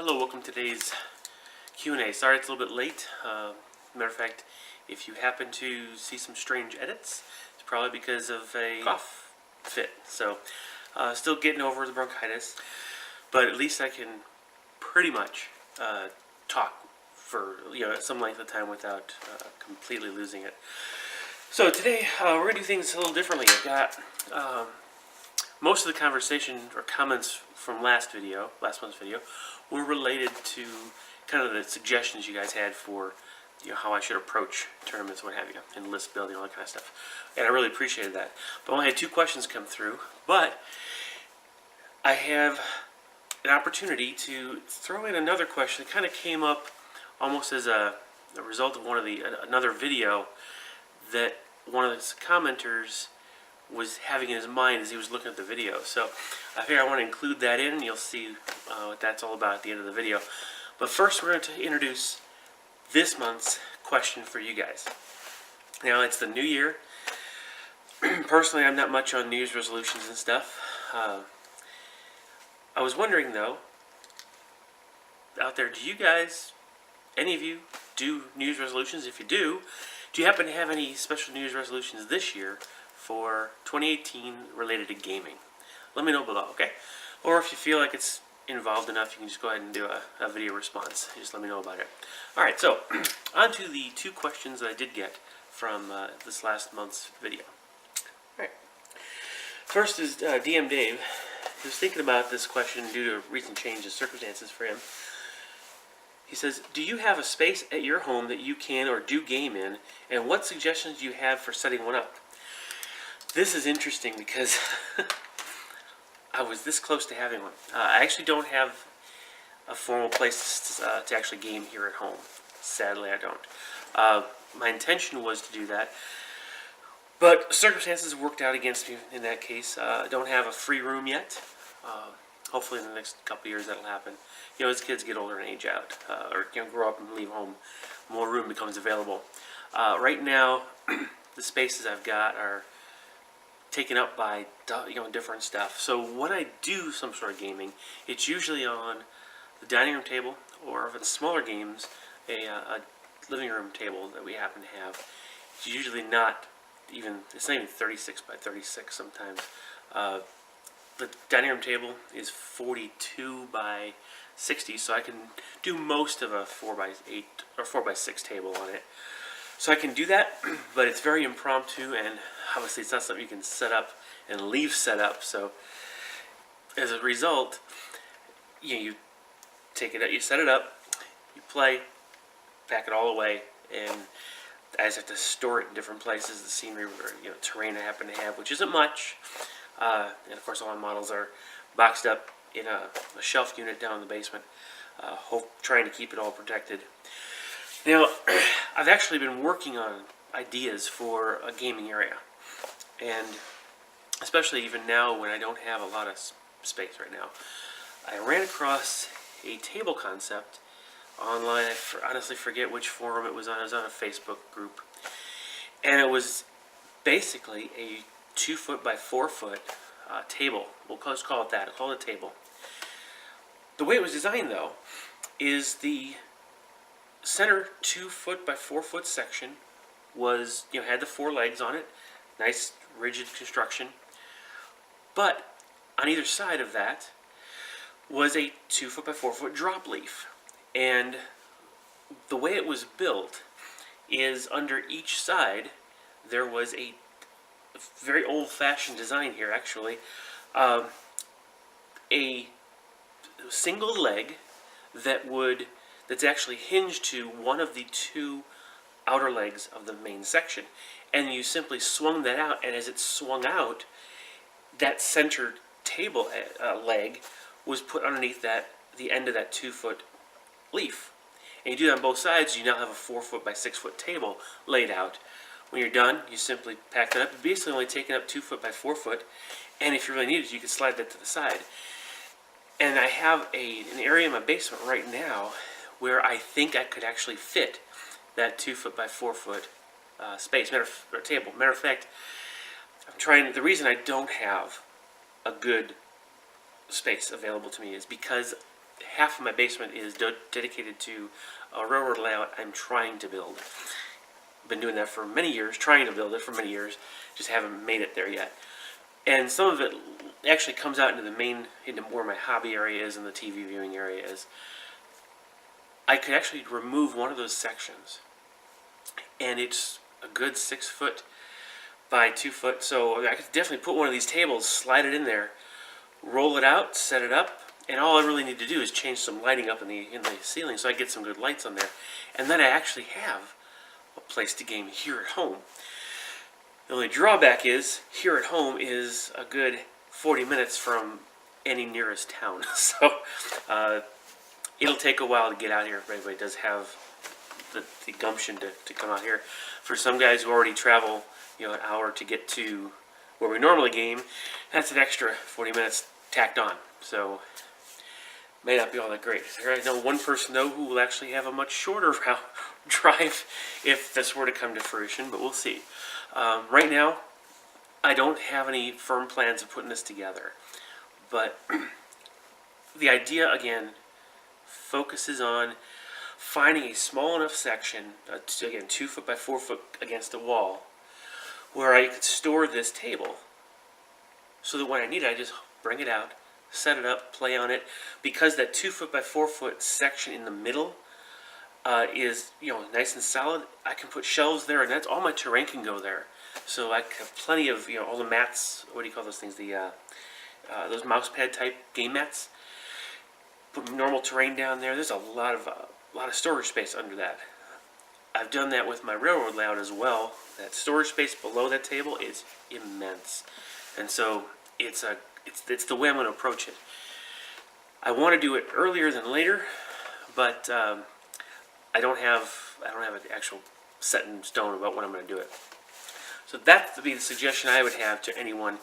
Hello, welcome to today's Q&A. Sorry it's a little bit late. Matter of fact, if you happen to see some strange edits, it's probably because of a cough fit. So, still getting over the bronchitis, but at least I can pretty much talk for some length of time without completely losing it. So today we're going to do things a little differently. I've got most of the conversation or comments from last month's video, were related to kind of the suggestions you guys had for how I should approach tournaments, what have you, and list building, all that kind of stuff. And I really appreciated that. But I only had 2 questions come through, but I have an opportunity to throw in another question that kind of came up almost as a result of another video that one of the commenters was having in his mind as he was looking at the video. So I figure I want to include that in, and you'll see what that's all about at the end of the video. But first we're going to introduce this month's question for you guys. Now it's the new year. Personally, I'm not much on New Year's resolutions and stuff. I was wondering though, out there, do you guys, any of you, do New Year's resolutions? If you do you happen to have any special New Year's resolutions this year for 2018 related to gaming? Let me know below, okay? Or if you feel like it's involved enough, you can just go ahead and do a video response. Just let me know about it. Alright, so on to the 2 questions that I did get from this last month's video. Alright, first is DM Dave. He was thinking about this question due to recent changes, circumstances for him. He says, do you have a space at your home that you can or do game in, and what suggestions do you have for setting one up? This is interesting because I was this close to having one. I actually don't have a formal place to actually game here at home. Sadly, I don't. My intention was to do that, but circumstances worked out against me in that case. I don't have a free room yet. Hopefully in the next couple years that'll happen. As kids get older and age out, or grow up and leave home, more room becomes available. Right now, the spaces I've got are taken up by different stuff. So when I do some sort of gaming, it's usually on the dining room table, or if it's smaller games, a living room table that we happen to have. It's usually not even 36 by 36 sometimes. The dining room table is 42 by 60, so I can do most of a 4 by 8 or 4 by 6 table on it. So I can do that, but it's very impromptu, and obviously it's not something you can set up and leave set up. So as a result, you take it out, you set it up, you play, pack it all away, and I just have to store it in different places. The scenery or terrain I happen to have, which isn't much, and of course all my models are boxed up in a shelf unit down in the basement, trying to keep it all protected. Now, I've actually been working on ideas for a gaming area, and especially even now when I don't have a lot of space right now. I ran across a table concept online. I honestly forget which forum it was on. It was on a Facebook group, and it was basically a 2 foot by 4 foot table. We'll just call it that. I'll call it a table. The way it was designed, though, is the center 2 foot by 4 foot section was, had the 4 legs on it, nice rigid construction. But on either side of that was a 2 foot by 4 foot drop leaf. And the way it was built is under each side there was a very old-fashioned design here, actually. A single leg that's actually hinged to one of the 2 outer legs of the main section, and you simply swung that out, and as it swung out, that center table leg was put underneath the end of that 2 foot leaf. And you do that on both sides, you now have a 4 foot by 6 foot table laid out. When you're done, you simply pack that up. You're basically only taking up 2 foot by 4 foot, and if you really need it, you can slide that to the side. And I have an area in my basement right now where I think I could actually fit that 2 foot by 4 foot space, or table. Matter of fact, the reason I don't have a good space available to me is because half of my basement is dedicated to a railroad layout I'm trying to build. Been doing that for many years, trying to build it for many years, just haven't made it there yet. And some of it actually comes out into where my hobby area is and the TV viewing area is. I could actually remove one of those sections, and it's a good 6 foot by 2 foot. So I could definitely put one of these tables, slide it in there, roll it out, set it up, and all I really need to do is change some lighting up in the ceiling so I get some good lights on there. And then I actually have a place to game here at home. The only drawback is, here at home is a good 40 minutes from any nearest town. So it'll take a while to get out here if anybody does have the gumption to come out here. For some guys who already travel, an hour to get to where we normally game, that's an extra 40 minutes tacked on. So may not be all that great. I know one person though who will actually have a much shorter drive if this were to come to fruition, but we'll see. Right now, I don't have any firm plans of putting this together, but the idea again focuses on finding a small enough section, again 2 foot by 4 foot against a wall, where I could store this table, so that when I need it, I just bring it out, set it up, play on it. Because that 2 foot by 4 foot section in the middle is nice and solid, I can put shelves there, and that's all my terrain can go there. So I have plenty of all the mats. What do you call those things? Those mouse pad type game mats. Put normal terrain down there. There's a lot of storage space under that. I've done that with my railroad layout as well. That storage space below that table is immense, and so it's the way I'm going to approach it. I want to do it earlier than later, but I don't have an actual set in stone about when I'm going to do it. So that would be the suggestion I would have to anyone: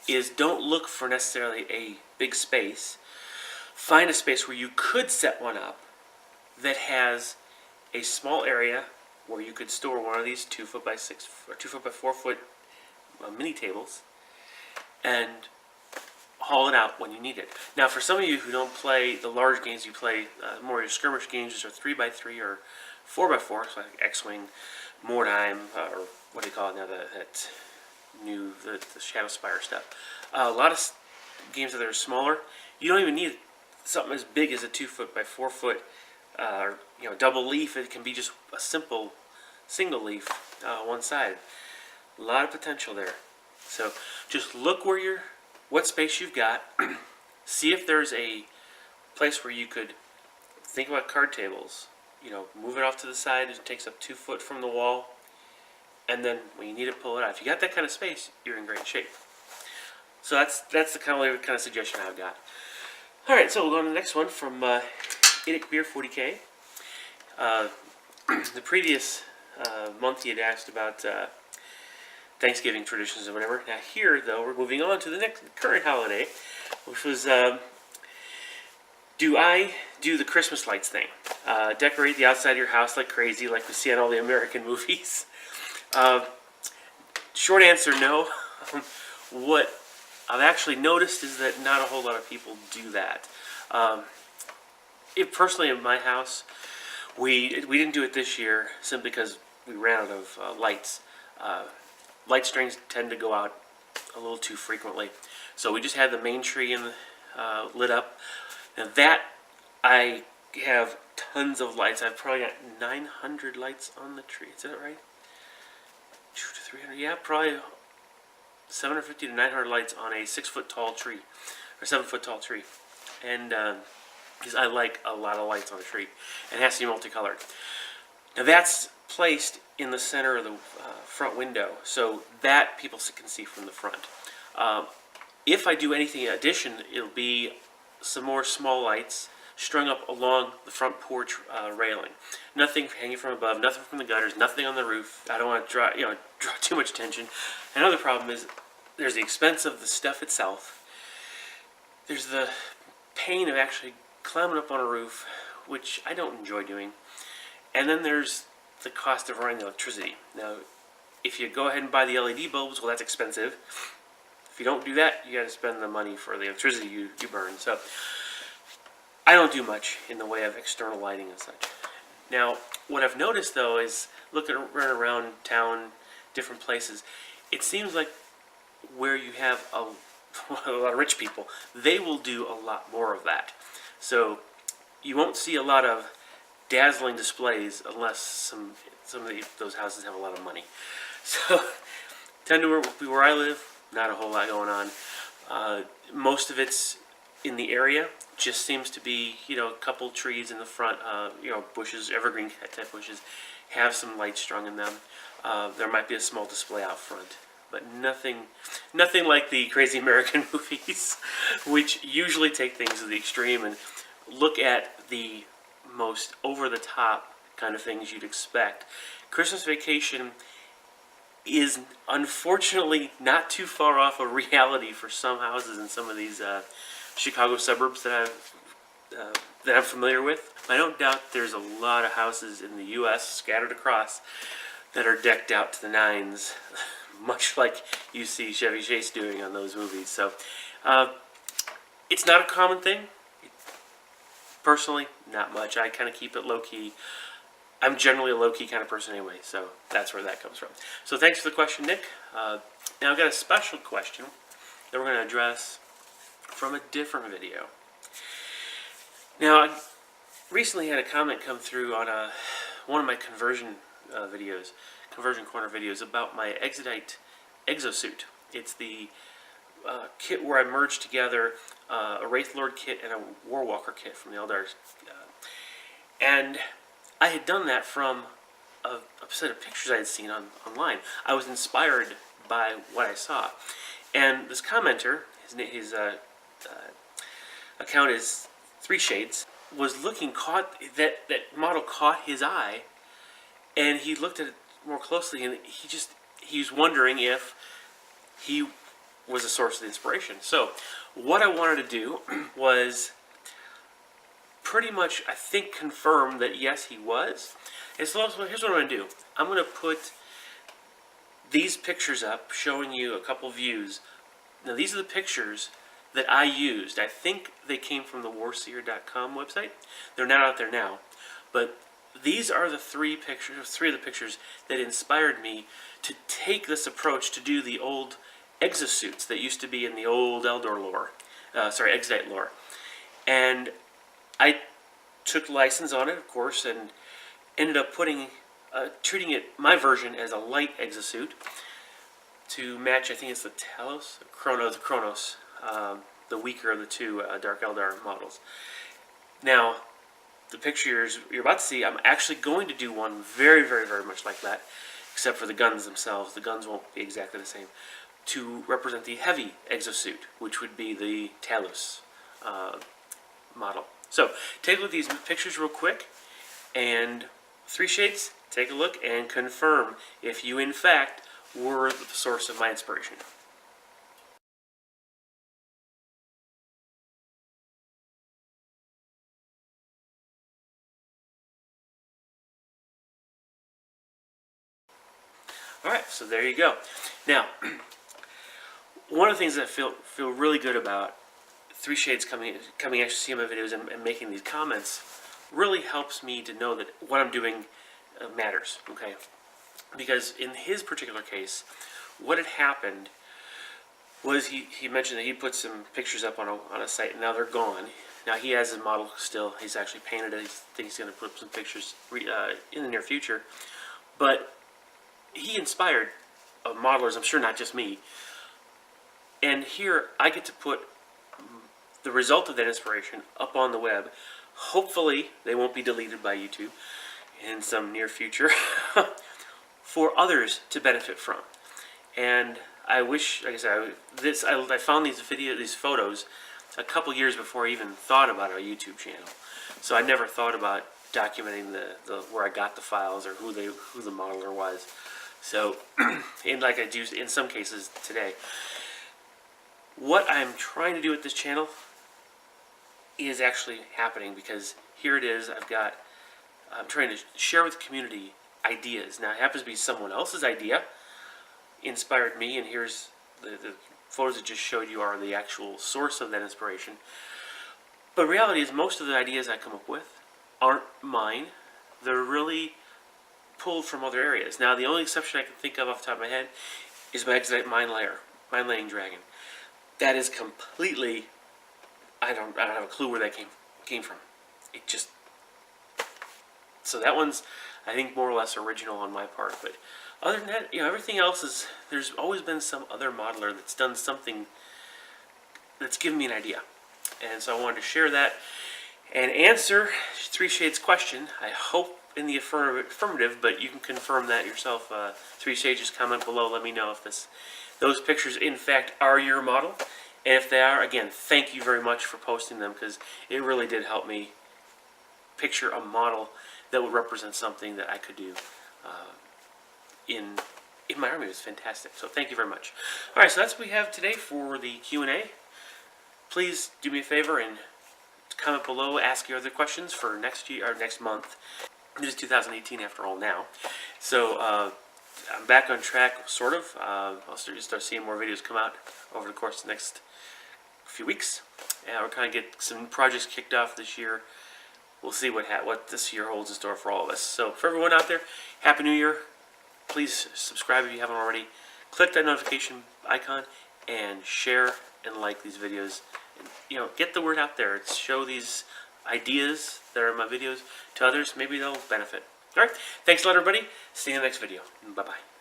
is don't look for necessarily a big space. Find a space where you could set one up that has a small area where you could store one of these 2 foot by 6 or 2 foot by 4 foot mini tables, and haul it out when you need it. Now, for some of you who don't play the large games, you play more your skirmish games, which are 3x3 or 4x4, so like X-Wing, Mordheim, or what do you call it now? The Shadow Spire stuff. A lot of games that are smaller. You don't even need something as big as a 2 foot by 4 foot, double leaf. It can be just a simple single leaf, one side. A lot of potential there. So just look what space you've got. See if there's a place where you could think about card tables. Move it off to the side. It takes up 2 foot from the wall, and then when you need it, pull it out. If you got that kind of space, you're in great shape. So that's the kind of suggestion I've got. All right, so we'll go on to the next one from Idic Beer 40K. The previous month he had asked about Thanksgiving traditions or whatever. Now here, though, we're moving on to the current holiday, which was, do I do the Christmas lights thing? Decorate the outside of your house like crazy, like we see on all the American movies? Short answer, no. What I've actually noticed is that not a whole lot of people do that. Personally, in my house, we didn't do it this year simply because we ran out of lights. Light strings tend to go out a little too frequently, so we just had the main tree lit up. Now that, I have tons of lights. I've probably got 900 lights on the tree. Is that right? 200 to 300? Yeah, probably 750 to 900 lights on a 6 foot tall tree, or 7 foot tall tree, and because I like a lot of lights on a tree, and it has to be multicolored. Now that's placed in the center of the front window, so that people can see from the front. If I do anything in addition, it'll be some more small lights strung up along the front porch railing. Nothing hanging from above, nothing from the gutters, nothing on the roof. I don't want to draw too much attention. Another problem is there's the expense of the stuff itself. There's the pain of actually climbing up on a roof, which I don't enjoy doing. And then there's the cost of running the electricity. Now, if you go ahead and buy the LED bulbs, well, that's expensive. If you don't do that, you got to spend the money for the electricity you burn. So I don't do much in the way of external lighting and such. Now, what I've noticed though is looking around town, different places, it seems like where you have a lot of rich people, they will do a lot more of that. So you won't see a lot of dazzling displays unless some of those houses have a lot of money. So tend to be where I live, not a whole lot going on. Most of it's in the area. Just seems to be, a couple trees in the front, bushes, evergreen type bushes, have some light strung in them. There might be a small display out front, but nothing like the Crazy American movies, which usually take things to the extreme and look at the most over-the-top kind of things you'd expect. Christmas Vacation is unfortunately not too far off of reality for some houses in some of these Chicago suburbs that I'm familiar with. I don't doubt there's a lot of houses in the U.S. scattered across that are decked out to the nines, much like you see Chevy Chase doing on those movies. So it's not a common thing. Personally, not much. I kind of keep it low-key. I'm generally a low-key kind of person anyway, so that's where that comes from. So thanks for the question, Nick. Now I've got a special question that we're going to address from a different video. Now, I recently had a comment come through on one of my conversion videos, Conversion Corner videos, about my Exodite exosuit. It's the kit where I merged together a Wraith Lord kit and a Warwalker kit from the Eldar. And I had done that from a set of pictures I had seen online. I was inspired by what I saw. And this commenter, his account is 3 Shades, was that model caught his eye, and he looked at it more closely, and he was wondering if he was a source of inspiration. So what I wanted to do was pretty much, I think, confirm that yes, he was. And so here's what I'm going to do. I'm going to put these pictures up showing you a couple views. Now these are the pictures that I used. I think they came from the warseer.com website. They're not out there now. But these are the 3 of the pictures that inspired me to take this approach to do the old exosuits that used to be in the old Eldor lore. Exodite lore. And I took license on it, of course, and ended up treating it, my version, as a light exosuit to match, I think it's the Talos, the Kronos, the weaker of the 2 Dark Eldar models. Now, the picture you're about to see, I'm actually going to do one very, very, very much like that, except for the guns themselves. The guns won't be exactly the same, to represent the heavy exosuit, which would be the Talos model. So, take a look at these pictures real quick, and 3 Shades, take a look and confirm if you, in fact, were the source of my inspiration. Alright, so there you go. Now, one of the things that I feel really good about 3 Shades coming actually see my videos and making these comments really helps me to know that what I'm doing matters, okay? Because in his particular case, what had happened was he mentioned that he put some pictures up on a site, and now they're gone. Now he has his model still. He's actually painted it. He thinks he's going to put up some pictures in the near future. But he inspired modelers, I'm sure not just me. And here I get to put the result of that inspiration up on the web. Hopefully they won't be deleted by YouTube in some near future for others to benefit from. And I wish, like I said, I found these photos a couple years before I even thought about a YouTube channel. So I never thought about documenting the where I got the files or who the modeler was. So, and like I do in some cases today, what I'm trying to do with this channel is actually happening, because here it is. I'm trying to share with the community ideas. Now it happens to be someone else's idea, inspired me, and here's the photos that just showed you are the actual source of that inspiration. But reality is most of the ideas I come up with aren't mine. They're really pulled from other areas. Now, the only exception I can think of off the top of my head is my Exodite Mine Laying Dragon. That is completely, I don't have a clue where that came from. It just, so that one's, I think, more or less original on my part. But other than that, everything else is, there's always been some other modeler that's done something that's given me an idea. And so I wanted to share that and answer Three Shades' question. I hope in the affirmative, but you can confirm that yourself. Three Shades, comment below. Let me know if those pictures, in fact, are your model. And if they are, again, thank you very much for posting them, because it really did help me picture a model that would represent something that I could do in my army. It was fantastic. So thank you very much. All right, so that's what we have today for the Q&A. Please do me a favor and comment below, ask your other questions for next year or next month. It is 2018 after all now. So I'm back on track, sort of. I'll start seeing more videos come out over the course of the next few weeks. And we're kind of get some projects kicked off this year. We'll see what this year holds in store for all of us. So for everyone out there, Happy New Year. Please subscribe if you haven't already. Click that notification icon and share and like these videos. And, get the word out there. Show these ideas that are in my videos to others. Maybe they'll benefit. All right. Thanks a lot, everybody. See you in the next video. Bye-bye.